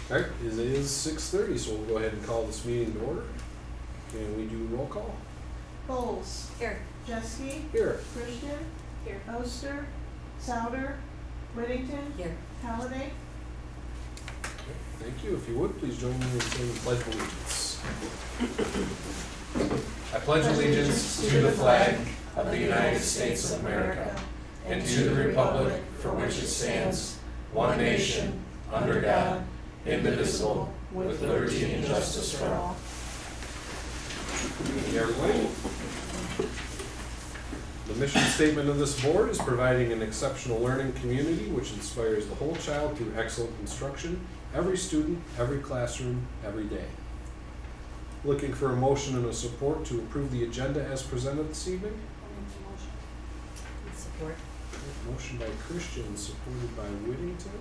All right, it is 6:30, so we'll go ahead and call this meeting to order. Can we do roll call? Bowles. Here. Jeske. Here. Christian. Here. Oster. Souter. Whittington. Here. Halliday. Thank you. If you would, please join me in saying the Pledge of Allegiance. I pledge allegiance to the flag of the United States of America and to the republic for which it stands, one nation, under God, indivisible, with liberty and justice for all. Good evening, everybody. The mission statement of this board is providing an exceptional learning community which inspires the whole child through excellent instruction, every student, every classroom, every day. Looking for a motion and a support to approve the agenda as presented this evening. Support. Motion by Christian, supported by Whittington.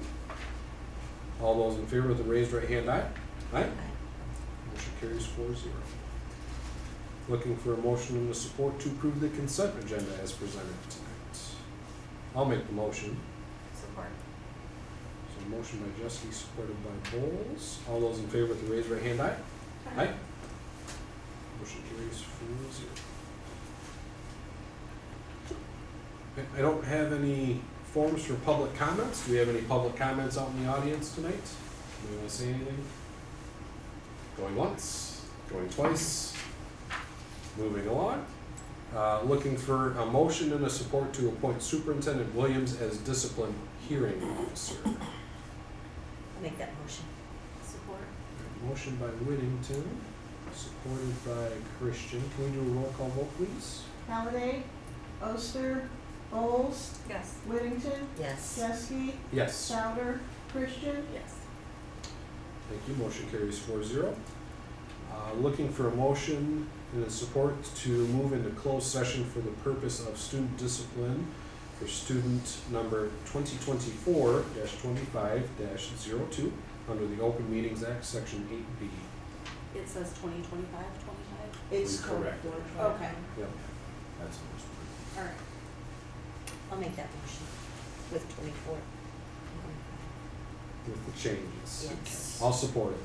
All those in favor with the raised right hand, aye? Aye. Motion carries 4-0. Looking for a motion and a support to approve the consent agenda as presented tonight. I'll make the motion. Support. So motion by Jeske, supported by Bowles. All those in favor with the raised right hand, aye? Aye. Motion carries 4-0. I don't have any forms for public comments. Do we have any public comments out in the audience tonight? Do we want to say anything? Going once, going twice. Moving along. Looking for a motion and a support to appoint Superintendent Williams as discipline hearing officer. I'll make that motion. Support. Motion by Whittington, supported by Christian. Can we do a roll call vote, please? Halliday. Oster. Bowles. Yes. Whittington. Yes. Jeske. Yes. Souter. Christian. Yes. Thank you. Motion carries 4-0. Looking for a motion and a support to move into closed session for the purpose of student discipline for student number 2024-25-02 under the Open Meetings Act, Section 8B. It says 2025. It's Correct. Okay. Yep. That's the most. All right. I'll make that motion with 24. With the changes. Yes. I'll support it.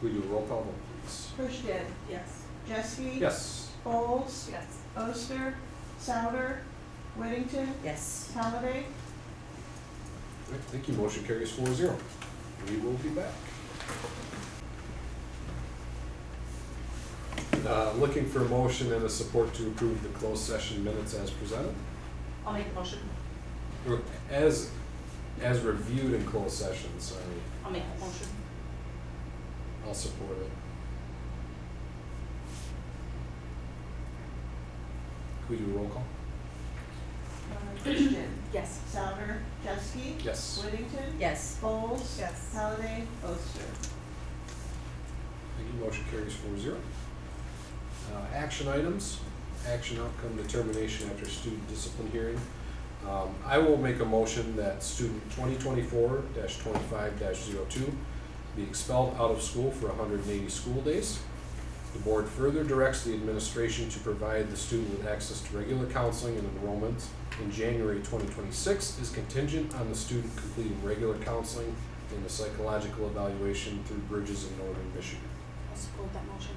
We do a roll call vote, please. Christian. Yes. Jeske. Yes. Bowles. Yes. Oster. Souter. Whittington. Yes. Halliday. All right, thank you. Motion carries 4-0. We will be back. Looking for a motion and a support to approve the closed session minutes as presented. I'll make the motion. Or as reviewed in closed session, sorry. I'll make the motion. I'll support it. Can we do a roll call? Christian. Yes. Souter. Jeske. Yes. Whittington. Yes. Bowles. Yes. Halliday. Oster. Thank you. Motion carries 4-0. Action items, action outcome determination after student discipline hearing. I will make a motion that student 2024-25-02 be expelled out of school for 180 school days. The board further directs the administration to provide the student with access to regular counseling and enrollment in January 2026 is contingent on the student completing regular counseling and the psychological evaluation through Bridges in Northern Michigan. I'll support that motion.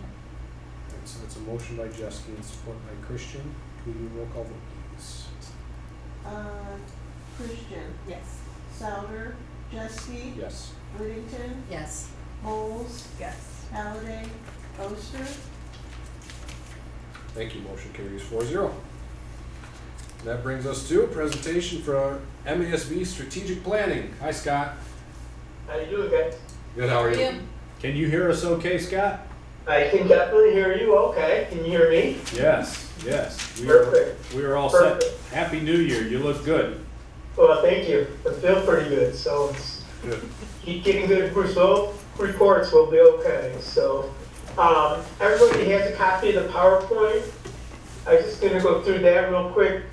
Alright, so that's a motion by Jeske and support by Christian. Can we do a roll call vote, please? Christian. Yes. Souter. Jeske. Yes. Whittington. Yes. Bowles. Yes. Halliday. Oster. Thank you. Motion carries 4-0. That brings us to a presentation for our MASB strategic planning. Hi, Scott. How you doing, guys? Good. How are you? Can you hear us okay, Scott? I can definitely hear you. Okay, can you hear me? Yes. We Perfect. are all Perfect. set. Happy New Year. You look good. Well, thank you. I feel pretty good. So Good. keep getting good results. Reports will be okay. So everybody has a copy of the PowerPoint. I'm just gonna go through that real quick.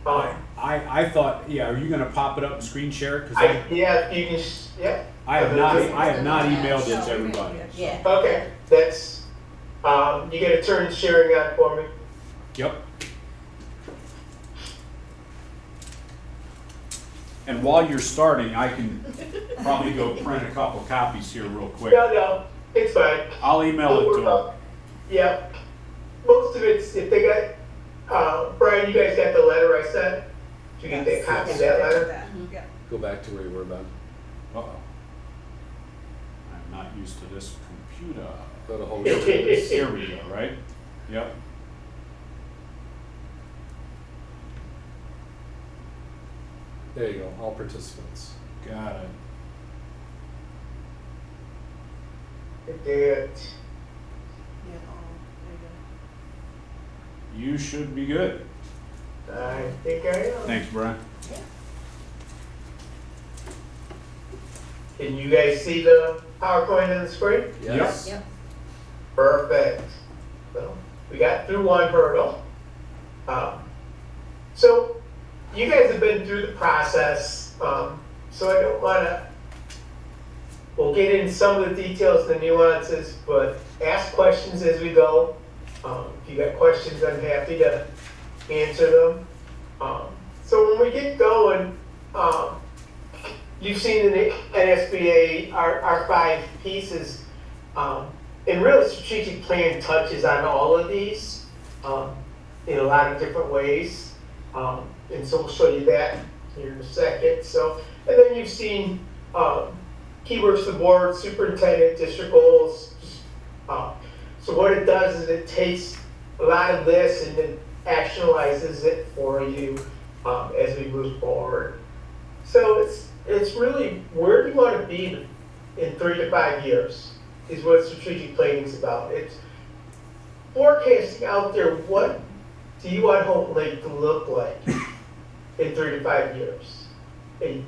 I thought, yeah, are you going to pop it up and screen share? Because Yeah, you can. Yeah. I have not emailed it to everybody. Yeah. Okay, that's. You gotta turn sharing on for me. Yep. And while you're starting, I can probably go print a couple copies here real quick. No, it's fine. I'll email it to them. Yeah, most of it's, if they got, Brian, you guys got the letter I sent? Did you get that copy of that letter? Yeah. Go back to where you were, Ben. Uh-oh. I'm not used to this computer. Go to home. Here we go, right? Yep. There you go, all participants. Got it. It did. Yeah, there you You should be good. I think I am. Thanks, Brian. Can you guys see the PowerPoint on the screen? Yes? Yep. Perfect. So, we got through one hurdle. So, you guys have been through the process, so I don't wanna, we'll get into some of the details, the nuances, but ask questions as we go. If you got questions, I'm happy to answer them. So when we get going, you've seen in the NSBA, our 5 pieces, and really strategic plan touches on all of these in a lot of different ways. And so we'll show you that here in a second. So, and then you've seen keywords to the board, superintendent, district goals. So what it does is it takes a lot of this and then actionalizes it for you as we move forward. So it's really, where do you want to be in 3 to 5 years is what strategic planning is about. It's forecasting out there, what do you want Houghton Lake to look like in 3 to 5 years? And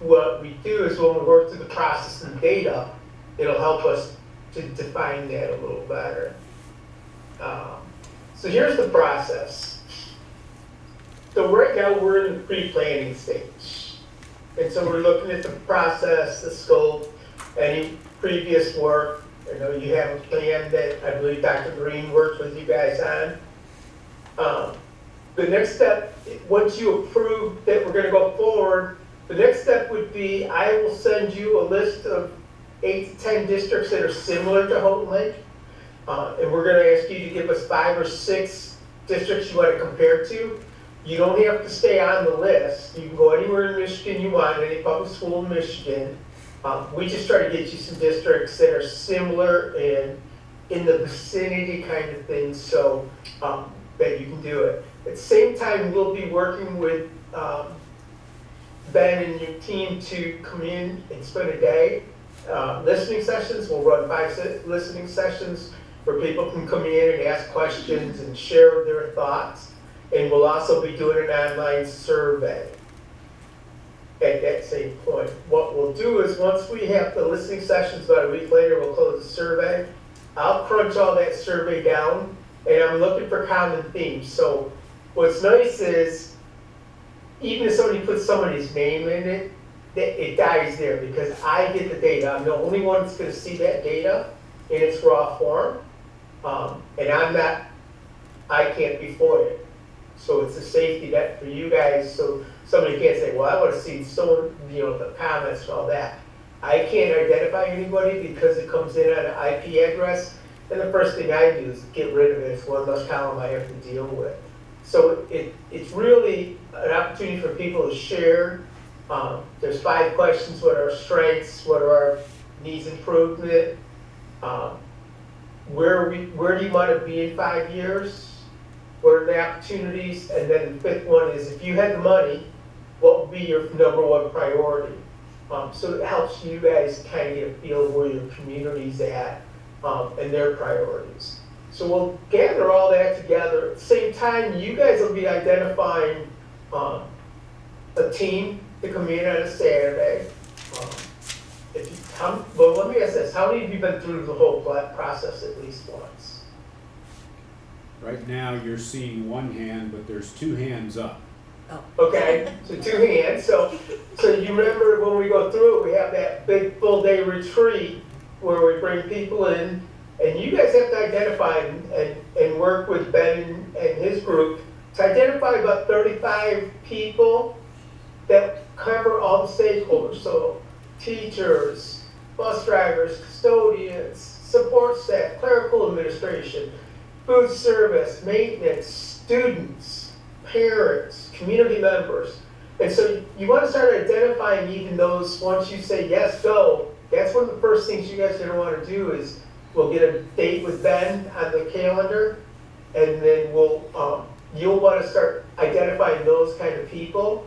what we do is when we work through the process and data, it'll help us to define that a little better. So here's the process. So right now we're in the pre-planning stage. And so we're looking at the process, the scope, any previous work. I know you have a plan that I believe Dr. Green worked with you guys on. The next step, once you approve that we're gonna go forward, the next step would be, I will send you a list of 8 to 10 districts that are similar to Houghton Lake. And we're gonna ask you to give us 5 or 6 districts you wanna compare to. You don't have to stay on the list. You can go anywhere in Michigan you want, any public school in Michigan. We just try to get you some districts that are similar and in the vicinity kind of thing, so that you can do it. At the same time, we'll be working with Ben and your team to come in and spend a day. Listening sessions, we'll run 5 listening sessions where people can come in and ask questions and share their thoughts. And we'll also be doing an online survey at that same point. What we'll do is once we have the listening sessions, about a week later, we'll close the survey. I'll crunch all that survey down, and I'm looking for common themes. So what's nice is, even if somebody puts somebody's name in it, it dies there because I get the data. I'm the only one that's gonna see that data in its raw form. And I can't be for it. So it's a safety net for you guys, so somebody can't say, well, I wanna see the comments and all that. I can't identify anybody because it comes in on an IP address, and the first thing I do is get rid of it. It's one less column I have to deal with. So it's really an opportunity for people to share. There's 5 questions: what are our strengths? What are our needs improvement? Where do you want to be in 5 years? What are the opportunities? And then the 5th one is, if you had the money, what would be your #1 priority? So it helps you guys kind of get a feel of where your community's at and their priorities. So we'll gather all that together. At the same time, you guys will be identifying a team to come in on a Saturday. Well, let me ask this: how many of you been through the whole process at least once? Right now, you're seeing one hand, but there's 2 hands up. Okay, so 2 hands. So you remember when we go through it, we have that big full day retreat where we bring people in, and you guys have to identify and work with Ben and his group to identify about 35 people that cover all the stakeholders. So teachers, bus drivers, custodians, support staff, clerical administration, food service, maintenance, students, parents, community members. And so you want to start identifying even those, once you say yes, go, that's one of the first things you guys are going to want to do is we'll get a date with Ben on the calendar, and then you'll want to start identifying those kind of people.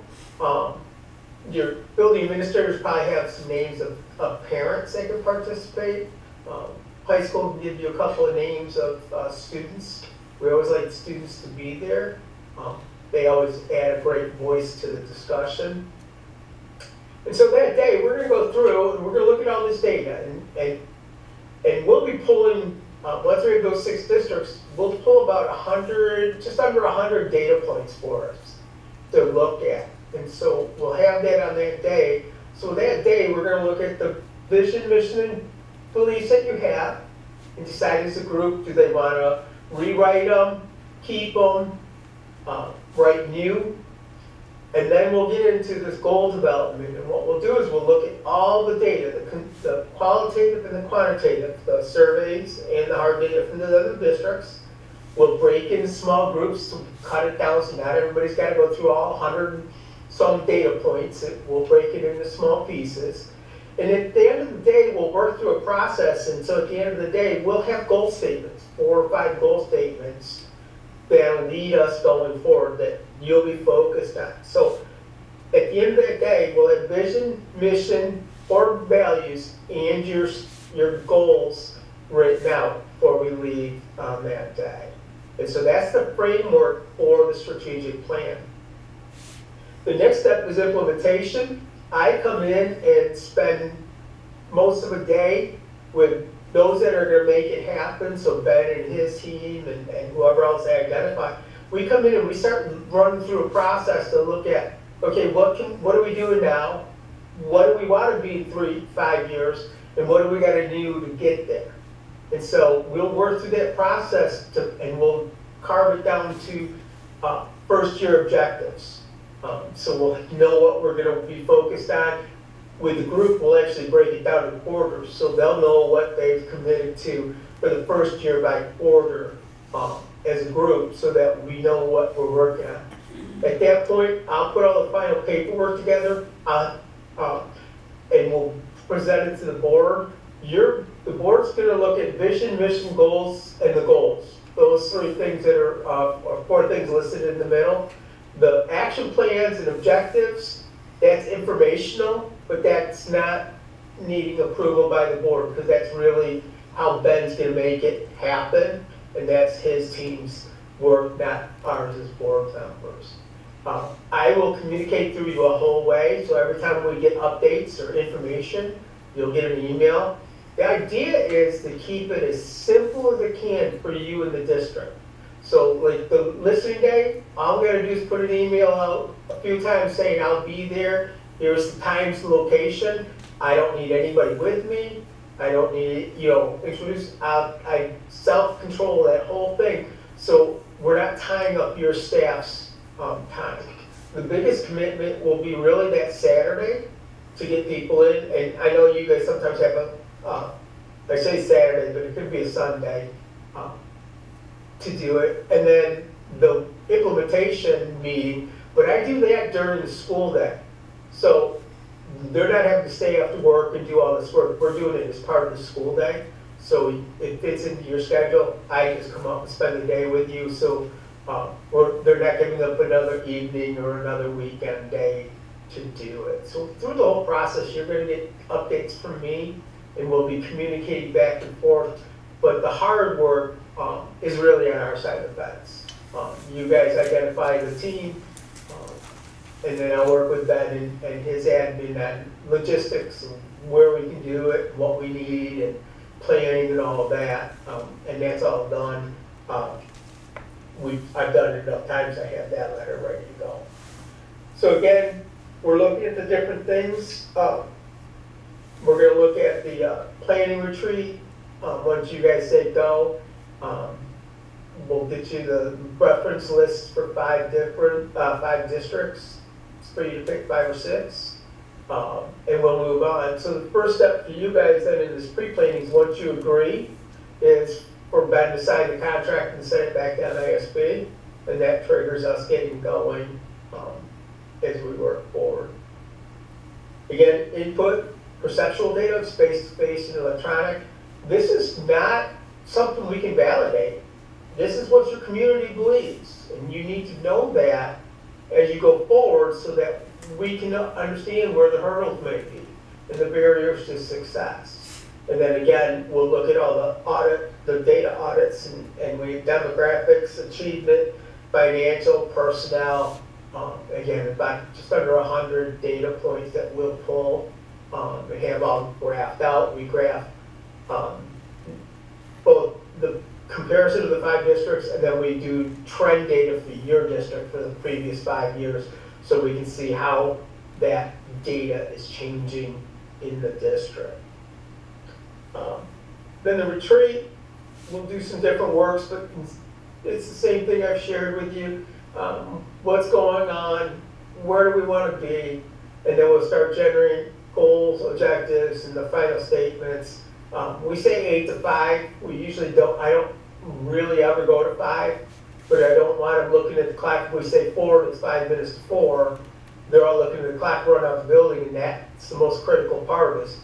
Your building administrators probably have some names of parents that can participate. High school can give you a couple of names of students. We always like students to be there. They always add a great voice to the discussion. And so that day, we're going to go through and we're going to look at all this data. And we'll be pulling, once we have those 6 districts, we'll pull about 100, just under 100 data points for us to look at. And so we'll have that on that day. So that day, we're going to look at the vision, mission, and beliefs that you have and decide as a group, do they want to rewrite them, keep them, write new? And then we'll get into this goal development. And what we'll do is we'll look at all the data, the qualitative and the quantitative, the surveys and the hard data from the other districts. We'll break into small groups to cut it down so not everybody's got to go through all 100 and some data points. We'll break it into small pieces. And at the end of the day, we'll work through a process. And so at the end of the day, we'll have goal statements, 4 or 5 goal statements that'll lead us going forward that you'll be focused on. So at the end of that day, we'll have vision, mission, or values, and your goals written out before we leave on that day. And so that's the framework for the strategic plan. The next step is implementation. I come in and spend most of a day with those that are going to make it happen, so Ben and his team and whoever else they identify. We come in and we start running through a process to look at, okay, what are we doing now? What do we want to be in 3-5 years? And what do we got to do to get there? And so we'll work through that process and we'll carve it down to first year objectives. So we'll know what we're going to be focused on. With the group, we'll actually break it down in quarters, so they'll know what they've committed to for the first year by quarter as a group, so that we know what we're working on. At that point, I'll put all the final paperwork together, and we'll present it to the board. The board's going to look at vision, mission, goals, and the goals. Those 3 things that are 4 things listed in the middle. The action plans and objectives, that's informational, but that's not needing approval by the board, because that's really how Ben's going to make it happen, and that's his team's work, not ours as board members. I will communicate through you a whole way, so every time we get updates or information, you'll get an email. The idea is to keep it as simple as it can for you in the district. So like the listening day, all I'm going to do is put an email out a few times saying I'll be there. Here's the times, the location. I don't need anybody with me. I don't need, introduce. I self-control that whole thing. So we're not tying up your staff's time. The biggest commitment will be really that Saturday to get people in. And I know you guys sometimes have I say Saturday, but it could be a Sunday. To do it, and then the implementation meeting, but I do that during the school day. So they're not having to stay after work and do all this work. We're doing it as part of the school day. So it fits into your schedule. I just come up and spend the day with you. So they're not giving up another evening or another weekend day to do it. So through the whole process, you're going to get updates from me, and we'll be communicating back and forth. But the hard work is really on our side of the fence. You guys identify the team, and then I'll work with Ben and his admin on logistics and where we can do it, what we need, and planning and all of that. And that's all done. I've done it enough times. I have that letter ready to go. So again, we're looking at the different things. We're going to look at the planning retreat. Once you guys say go, we'll get you the reference list for 5 districts for you to pick 5 or 6. And we'll move on. So the first step for you guys then in this pre-planning is once you agree, is for Ben to sign the contract and send it back to NISB, and that triggers us getting going as we work forward. Again, input, perceptual data, space-to-space and electronic. This is not something we can validate. This is what your community believes, and you need to know that as you go forward so that we can understand where the hurdles may be and the barriers to success. And then again, we'll look at all the data audits and we have demographics, achievement, financial, personnel. Again, about just under 100 data points that we'll pull and have all graphed out. We graph both the comparison of the 5 districts, and then we do trend data for your district for the previous 5 years, so we can see how that data is changing in the district. Then the retreat, we'll do some different works, but it's the same thing I've shared with you. What's going on, where do we want to be, and then we'll start generating goals, objectives, and the final statements. We say 8 to 5. We usually don't, I don't really ever go to 5, but I don't want them looking at the clock. If we say 4, it's 5 minutes to 4. They're all looking at the clock, run out the building, and that's the most critical part is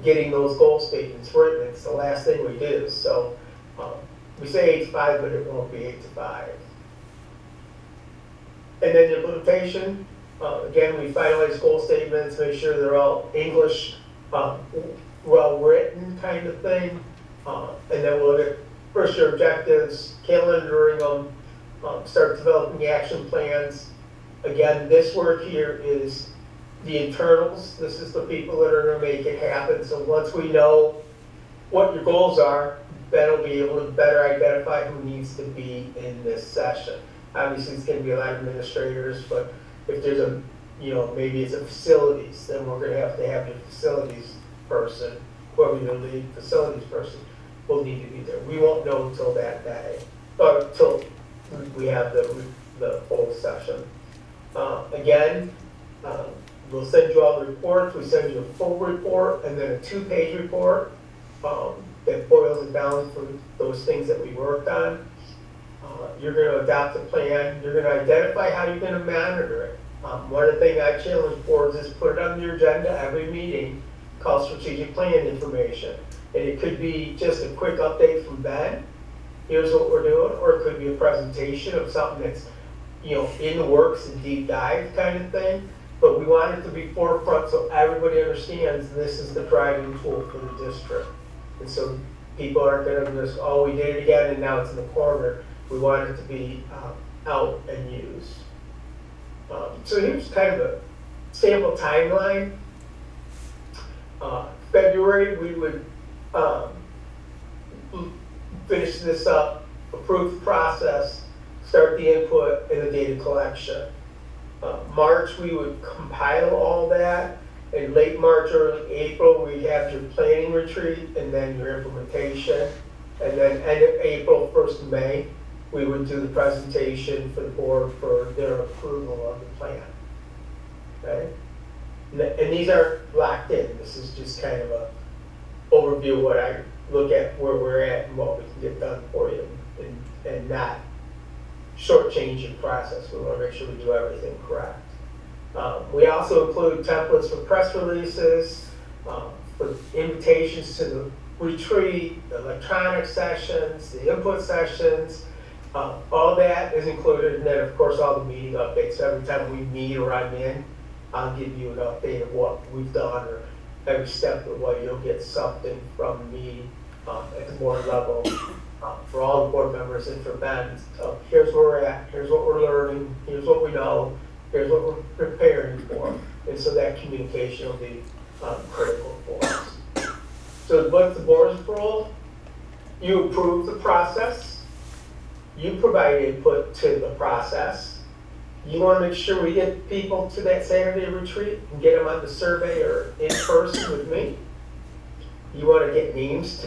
getting those goal statements written. It's the last thing we do. So we say 8 to 5, but it won't be 8 to 5. And then the implementation, again, we finalize goal statements, make sure they're all English, well-written kind of thing. And then we'll look at first year objectives, calendaring them, start developing action plans. Again, this work here is the internals. This is the people that are going to make it happen. So once we know what your goals are, Ben will be able to better identify who needs to be in this session. Obviously, it's going to be a lot of administrators, but if there's a, maybe it's a facilities, then we're going to have your facilities person, whoever your lead facilities person will need to be there. We won't know until that day, or until we have the whole session. Again, we'll send you all the reports. We send you a full report and then a 2-page report that boils it down for those things that we worked on. You're going to adopt a plan. You're going to identify how you're going to monitor it. One of the things I challenge boards is put it on your agenda every meeting called strategic plan information. And it could be just a quick update from Ben. Here's what we're doing. Or it could be a presentation of something that's in the works and deep dive kind of thing. But we want it to be forefront so everybody understands this is the driving tool for the district. And so people aren't going to just, oh, we did it again and now it's in the corner. We want it to be out and used. So here's kind of a sample timeline. February, we would finish this up, approve the process, start the input and the data collection. March, we would compile all that. In late March, early April, we'd have your planning retreat and then your implementation. And then end of April, 1st of May, we would do the presentation for the board for their approval of the plan. Okay? And these aren't locked in. This is just kind of a overview of what I look at, where we're at and what we can get done for you and not shortchange your process. We want to make sure we do everything correct. We also include templates for press releases, for invitations to the retreat, the electronic sessions, the input sessions. All that is included, and then of course all the meeting updates. So every time we meet or I'm in, I'll give you an update of what we've done, or every step of the way you'll get something from me at the board level for all the board members and for Ben. So here's where we're at, here's what we're learning, here's what we know, here's what we're preparing for. And so that communication will be critical for us. So what's the board's role? You approve the process. You provide input to the process. You want to make sure we get people to that Saturday retreat and get them on the survey or in person with me. You want to get names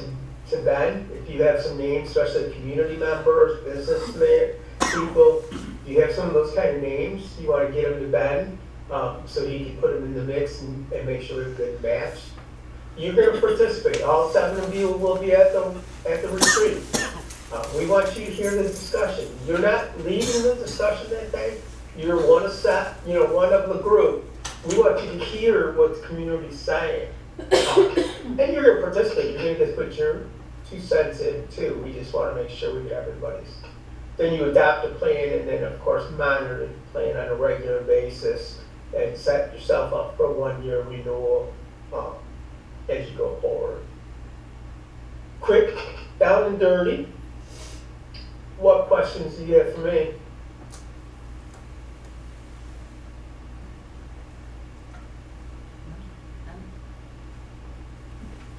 to Ben. If you have some names, especially community members, businessmen, people, if you have some of those kind of names, you want to get them to Ben. so he can put them in the mix and make sure it's a good match. You're gonna participate, all 7 of you will be at the retreat. We want you to hear the discussion. You're not leading the discussion that day, you're one of one of the group. We want you to hear what the community's saying. And you're gonna participate, you're gonna just put your 2 cents in too. We just wanna make sure we get everybody's. Then you adopt a plan and then of course monitor the plan on a regular basis and set yourself up for a 1-year renewal as you go forward. Quick, down and dirty. What questions do you have for me?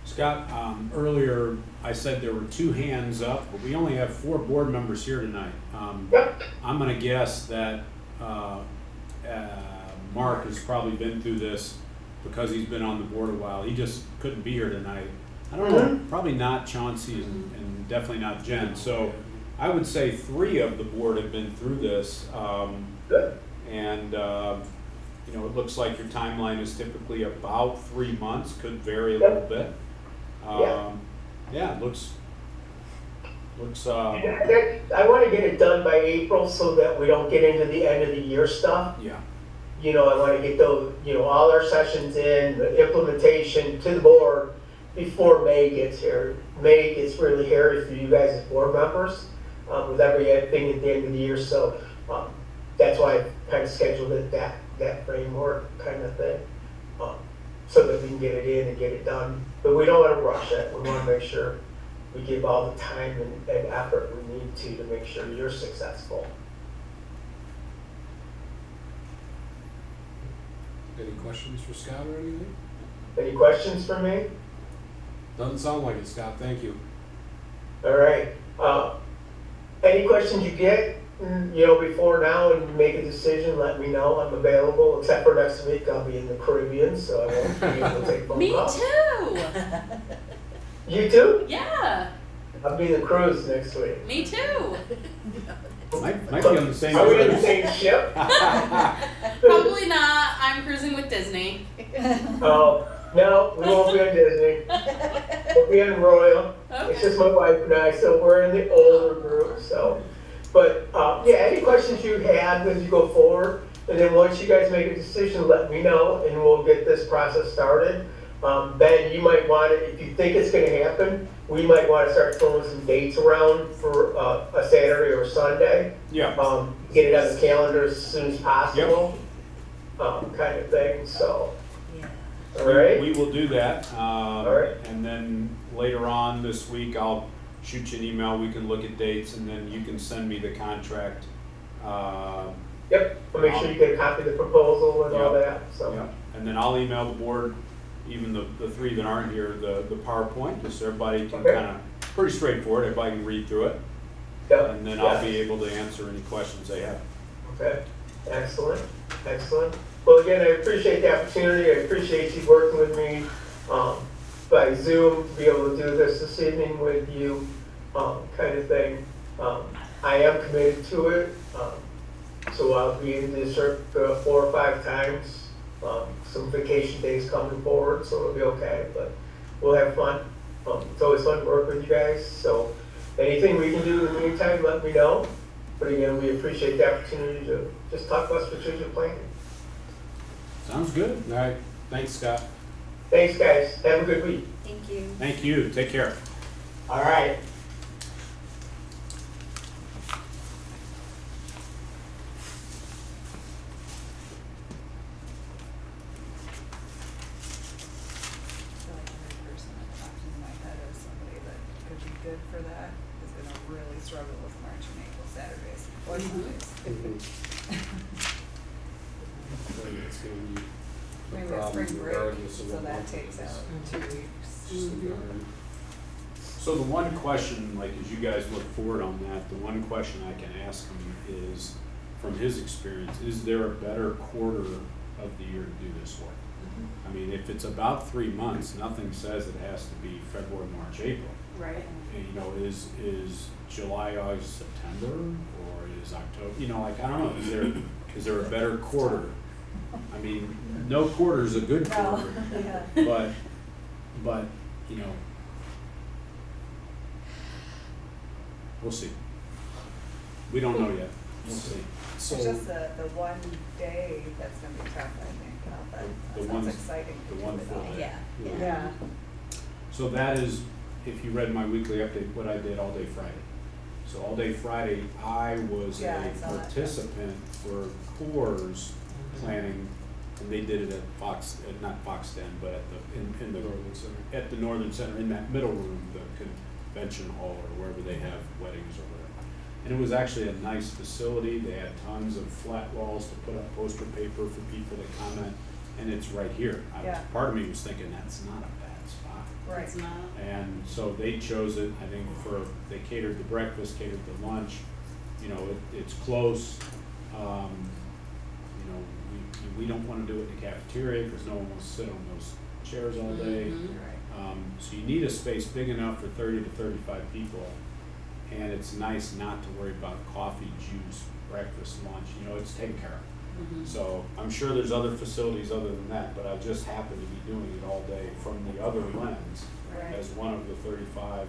Scott, earlier I said there were 2 hands up, but we only have 4 board members here tonight. Yep. I'm gonna guess that Mark has probably been through this because he's been on the board a while. He just couldn't be here tonight. I don't know, probably not Chauncey and definitely not Jen. So I would say 3 of the board have been through this. Good. And you know, it looks like your timeline is typically about 3 months, could vary a little bit. Yeah, it looks. I want to get it done by April so that we don't get into the end of the year stuff. Yeah. I want to get those, all our sessions in, the implementation to the board before May gets here. May gets really hairy for you guys as board members with everything at the end of the year. So that's why I kind of scheduled it that framework kind of thing, so that we can get it in and get it done. But we don't want to rush it. We want to make sure we give all the time and effort we need to make sure you're successful. Any questions for Scott or anything? Any questions for me? Doesn't sound like it, Scott, thank you. All right. Any questions you get, before now and make a decision, let me know. I'm available, except for next week. I'll be in the Caribbean, so I won't be able to take phone Me calls. too. You too? Yeah, I'll be in the cruise next week. me too. Might be on the same Are we in the cruise. same ship? Probably not. I'm cruising with Disney. Oh, no, we won't be on Disney. We'll be in Royal. It's Okay. just my wife and I, so we're in the older group, so. But, any questions you have as you go forward, and then once you guys make a decision, let me know, and we'll get this process started. Ben, you might want to, if you think it's gonna happen, we might want to start throwing some dates around for a Saturday or Sunday. Yeah. Get it on the calendar as soon as possible, kind of thing, so. Yeah. All right? We will do that. right. And then later on this week, I'll shoot you an email. We can look at dates, and then you can send me the contract. Yep, we'll make sure you get a copy of the proposal and all Yep. that, so. Yeah. And then I'll email the board, even the 3 that aren't here, the PowerPoint, just so everybody can Okay. kind of, pretty straightforward, everybody can read through it. Yep, And then I'll yeah. be able to answer any questions they have. Okay, excellent, excellent. Well, again, I appreciate the opportunity, I appreciate you working with me by Zoom to be able to do this evening with you, kind of thing. I am committed to it, so I'll be in the district 4 or 5 times. Some vacation days coming forward, so it'll be okay, but we'll have fun. It's always fun to work with you guys, so anything we can do in the meantime, let me know. But again, we appreciate the opportunity to just talk about strategic planning. Sounds good. All right, thanks, Scott. Thanks, guys. Have a good week. Thank you. Thank you. Take care. All right. I feel like every person that pops into my head is somebody that could be good for that is gonna really struggle with March and April Saturdays or Sundays. It's gonna be a Maybe a problem spring break, regardless of so what that month it takes is. out 2 weeks. Just to be honest. So the one question, like as you guys look forward on that, the one question I can ask him is, from his experience, is there a better quarter of the year to do this work? I mean, if it's about 3 months, nothing says it has to be February, March, April. Right. And, you know, is July, August, September, or is October? You know, like I don't know. Is there a better quarter? I mean, no quarter's a good No, quarter, yeah. but, you know, we'll see. We don't know yet, we'll see. So, It's just the one day that's gonna be tough, I think, The that one- sounds exciting. the to one do it full all. day. Yeah, yeah. Yeah. So that is, if you read my weekly update, what I did all day Friday. So all day Friday, I was Yeah, a I saw that. participant for CORE's planning, and they did it at not Foxden, but at the Northern Center. at the Northern Center, in that middle room, the convention hall, or wherever they have weddings or whatever. And it was actually a nice facility, they had tons of flat walls to put up poster paper for people to comment, and it's right here. Yeah. Part of me was thinking, that's not a bad spot. Right. It's not. And so they chose it, I think, they catered the breakfast, catered the lunch, you know, it's close. You know, we don't wanna do it in the cafeteria, cause no one wants to sit on those chairs all day. Mhm. Right. So you need a space big enough for 30 to 35 people, and it's nice not to worry about coffee, juice, breakfast, lunch, you know, it's taken care of. Mhm. So I'm sure there's other facilities other than that, but I just happen to be doing it all day from the other lens Right. as one of the 35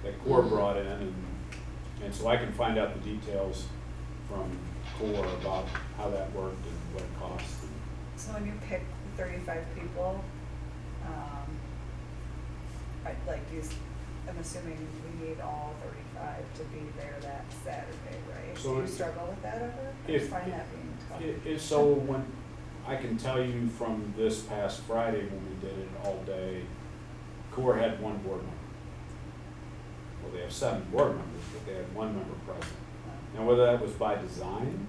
that CORE brought in, and so I can find out the details from CORE about how that worked and what it cost. So when you pick 35 people, I'm assuming we need all 35 to be there that Saturday, right? So Do you if- struggle with that ever? I if- find that being tough. So when, I can tell you from this past Friday when we did it all day, CORE had one board member. Well, they have 7 board members, but they had 1 member present. Now, whether that was by design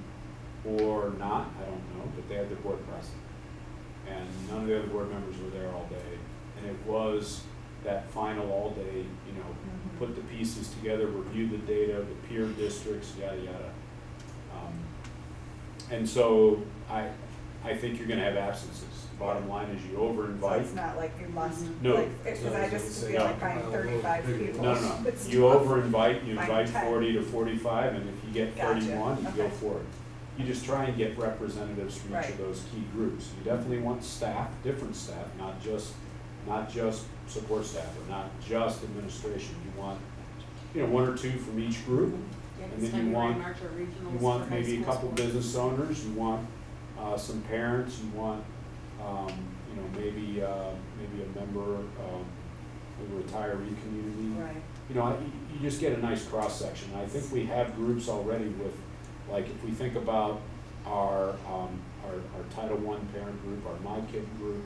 or not, I don't know, but they had their board present. And none of the other board members were there all day. And it was that final all day, you know, Mhm. put the pieces together, review the data, the peer districts, yada, yada. And so I think you're gonna have absences. Bottom line is you So over-invite. it's not like you must, No. like, because I just feel like finding 35 people. No, no, no. It's You tough. over-invite, you Find invite 10. 40 to 45, and if you get Gotcha. 31, you go Okay. for it. You just try and get representatives from each Right. of those key groups. You definitely want staff, different staff, not just support staff, or not just administration. You want, you know, 1 or 2 from each group. Yeah, And this then time you we're in want- March or regionals You want for high maybe a school couple sports. business owners, you want some parents, you want, you know, maybe a member of the retiree community. Right. You know, you just get a nice cross-section. I think we have groups already with, like, if we think about our Title I parent group, our My Kid group,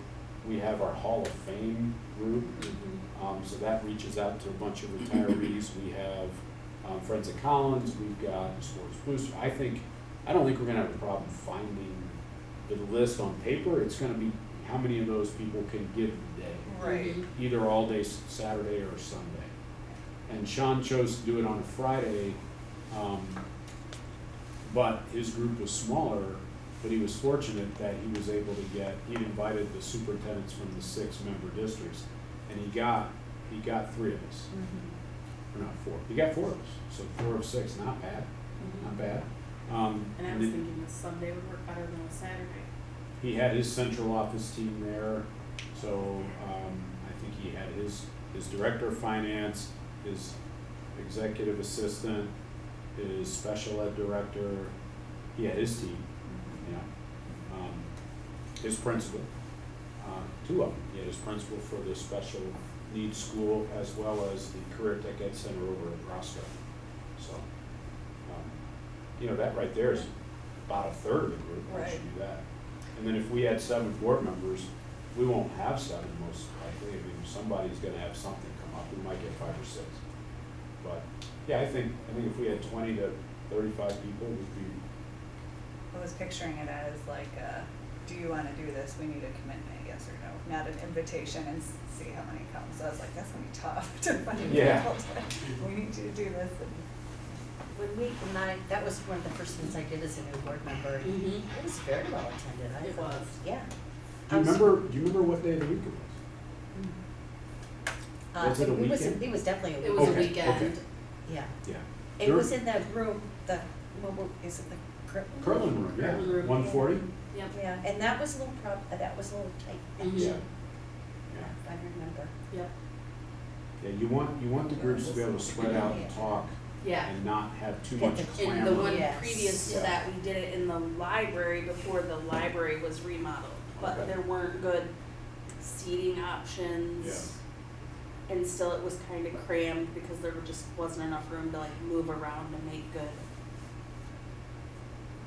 we have our Hall of Fame group. Mhm. So that reaches out to a bunch of retirees. We have Friends of Collins, we've got Sports Booster. I don't think we're gonna have a problem finding the list on paper. It's gonna be how many of those people can give the day, Right. Mhm. either all day Saturday or Sunday. And Sean chose to do it on a Friday, but his group was smaller, but he was fortunate that he was able to he'd invited the superintendents from the 6 member districts, and he got 3 of us, Mhm. or not 4, he got 4 of us, so 4 of 6, not bad, not Mhm. bad. And I was then thinking a Sunday would work better than a Saturday. he had his central office team there, so, I think he had his director of finance, his executive assistant, his special ed director, he had his team, you know. His principal, 2 of them, he had his principal for the special needs school as well as the Career Tech Ed Center over at Roscoe. So, you know, that right there is about a third of the group, once you Right. do that. And then if we had 7 board members, we won't have 7 most likely. I mean, somebody's gonna have something come up, we might get 5 or 6. But, yeah, I think if we had 20 to 35 people, we'd be, I was picturing it as like, do you wanna do this? We need a commitment, yes or no, not an invitation and see how many come. So I was like, that's gonna be tough to find Yeah. people to, we need you to do this and. That was one of the first things I did as a new board member. Mhm. It was very well attended, I It thought. was. Yeah. do you remember what day of the week it was? Was it a weekend? It was definitely a It weekend. was a Okay, weekend. okay. Yeah. Yeah. It was in that room, is it the Kirtland? Curling room, yeah, Curling room. 140? Yep. Yeah, and that was a little that was a little tight, Mhm. Yeah. actually, Yeah. if I remember. Yep. Yeah, you want the groups to be able to spread out and talk Yeah. and not have too Get much the- And the clamor. one Yes. previous to Yeah. that, we did it in the library before the library was remodeled, but Okay. there weren't good seating options. Yeah. And still it was kind of crammed because there just wasn't enough room to like move around and make good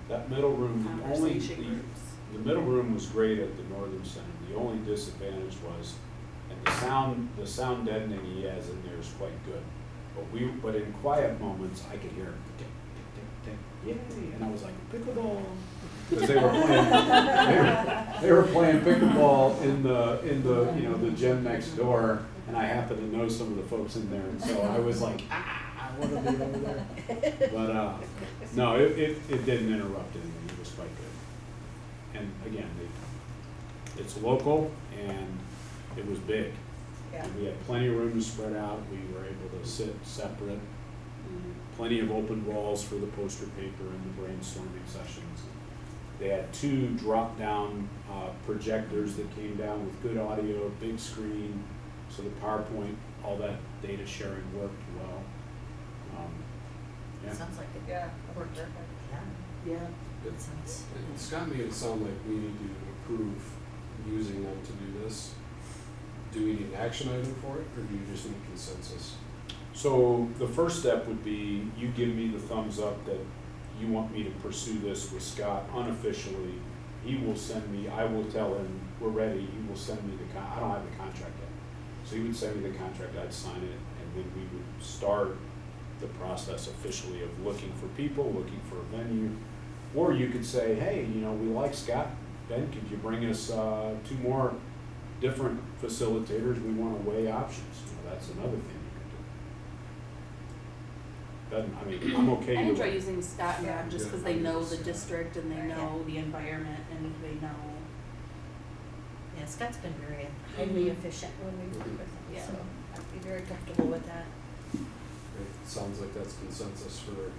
That middle room, the only, conversation groups. the middle room was great at the Northern Center. The only disadvantage was, and the sound deadening he has in there is quite good. But in quiet moments, I could hear him tick, tick, tick, tick, yay, and I was like, pickleball. Because they were playing pickleball in the, you know, the gym next door, and I happened to know some of the folks in there, and so I was like, I wanna be over there. But, no, it didn't interrupt anything, it was quite good. And again, it's local and it was big. Yeah. And we had plenty of room to spread out, we were able to sit separate, Mhm. plenty of open walls for the poster paper and the brainstorming sessions. They had 2 drop-down projectors that came down with good audio, big screen, so the PowerPoint, all that data sharing worked well. Yeah. Sounds like it Yeah, worked perfect. Yeah, Yeah. sounds. Scott made it sound like we need to approve using them to do this. Do we need an action item for it, or do you just need consensus? So the first step would be you give me the thumbs up that you want me to pursue this with Scott unofficially. He will send me, I will tell him, we're ready, he will send me I don't have the contract yet. So he would send me the contract, I'd sign it, and then we would start the process officially of looking for people, looking for a venue. Or you could say, hey, you know, we like Scott, Ben, could you bring us 2 more different facilitators? We want to weigh options. You know, that's another thing you could do. Doesn't, I mean, I'm okay I with enjoy it. using Scott and Rob just Yeah. because they know the district and they Right. know the environment and they know. Yeah, Scott's been very highly Mhm. efficient when we work with him, Yeah. so I'd be very comfortable with that. It sounds like that's consensus for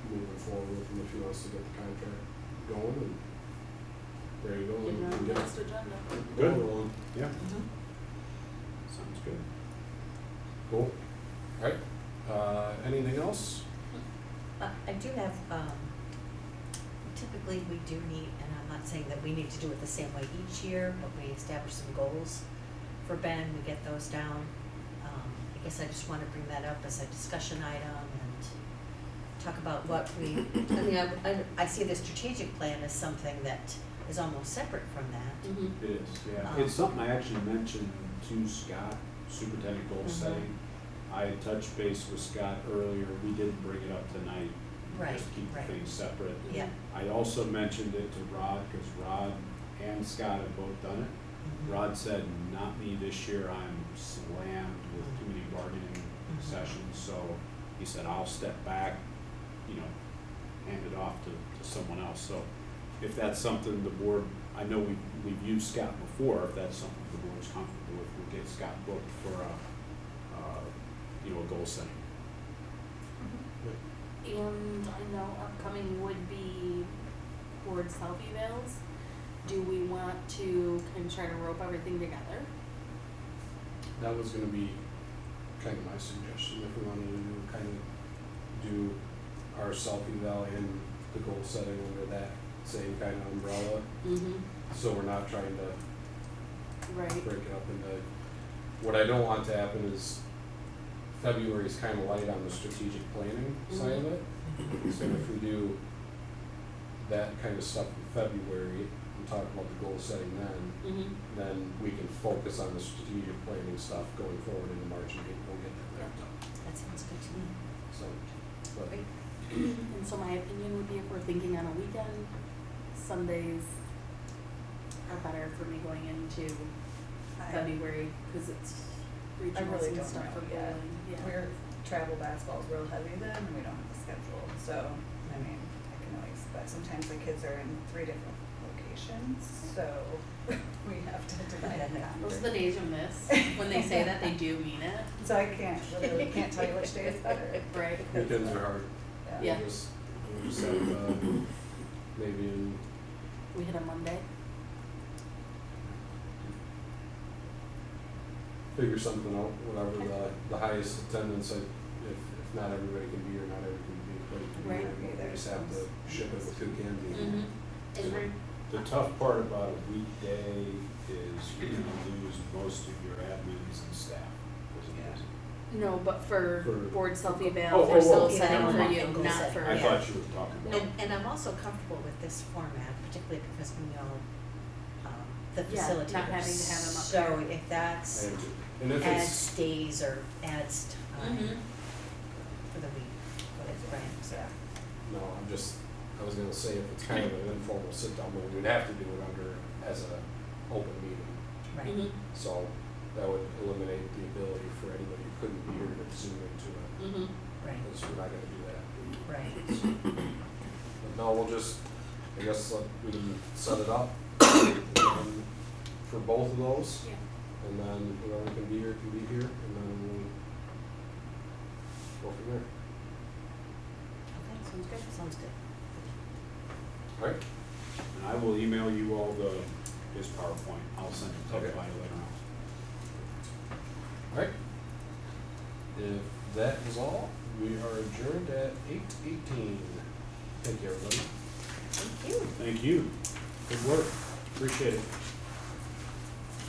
moving forward with him if he wants to get the contract going, and there you go. You and know, we can get next agenda. the ball rolling. Yeah, Mm-hmm. sounds good. Cool. Alright, anything else? I do have, typically we do need, and I'm not saying that we need to do it the same way each year, but we establish some goals for Ben, we get those down. I guess I just wanna bring that up as a discussion item and talk about what we, I mean, I see the strategic plan as something that is almost separate from that. Mm-hmm. It is, yeah. Um, It's something I actually mentioned to Scott, superintendent goal Mhm. setting. I had touched base with Scott earlier, we didn't bring it up tonight. Right, Just keep right. things separate. Yeah. I also mentioned it to Rod, because Rod and Scott have both done it. Mhm. Rod said, not me this year, I'm slammed with too many bargaining Mhm. sessions, so he said, I'll step back, you know, hand it off to someone else. So if that's something the board, I know we've used Scott before, if that's something the board's comfortable with, we'll get Scott booked for you know, a goal setting. And I know upcoming would be board self-evals. Do we want to kind of try to rope everything together? That was gonna be kind of my suggestion, if we wanted to kind of do our self-eval and the goal setting under that same kind of umbrella, Mm-hmm. so we're not trying to Right. break it up into, what I don't want to happen is February is kind of light on the strategic planning side of it. So if we do that kind of stuff in February and talk about the goal setting Mm-hmm. then we can focus on the strategic planning stuff going forward into March and April, get that wrapped up. That sounds good to me. So, but Great. And so my opinion would be if we're thinking on a weekend, Sundays are better for me going into February because it's I regionals really and don't stuff know for yet. bowling. Yeah. We're, travel basketball's real heavy then, and we don't have the schedule, so, I mean, I can always, but sometimes the kids are in 3 different locations, so we have to divide it down. Those are the days you miss. When they say that, they do mean it. So I literally can't tell you which day is better. Right. weekends are hard. Yeah. We'll just have, maybe in We hit a Monday. Figure something out, whatever the highest attendance, if not everybody can be here, not everybody can be Right. here, we just have to ship it with who can be. Mm-hmm. Agree. The tough part about a weekday is you're gonna lose most of your admins and staff. No, but for For- board self-eval, Oh, they're oh, still oh. setting Yeah, for and you, goal not setting. for. I Yeah. thought you were talking about. And I'm also comfortable with this format, particularly because we know, the Yeah, facilitators. not having to have them up So here. if that's I am too. And if adds it's, days or adds time Mhm. for the week, whatever, right, so. no, I was gonna say if it's kind of an informal sit down, but we'd have to do it under, as a open meeting. Right. Mhm. So that would eliminate the ability for anybody who couldn't be here to zoom into it, Mhm. Right, because we're not gonna do that. right. But no, we'll just, I guess, we can set it up and then for both of those. Yeah. And then whoever can be here, and then we'll go from there. Okay, Sounds good. sounds good. Alright, And I will email you all his PowerPoint. I'll send it to Okay. everybody later on. alright. If that is all, we are adjourned at 8:18. Thank you, everybody. Thank you. Thank you. Good work. Appreciate it.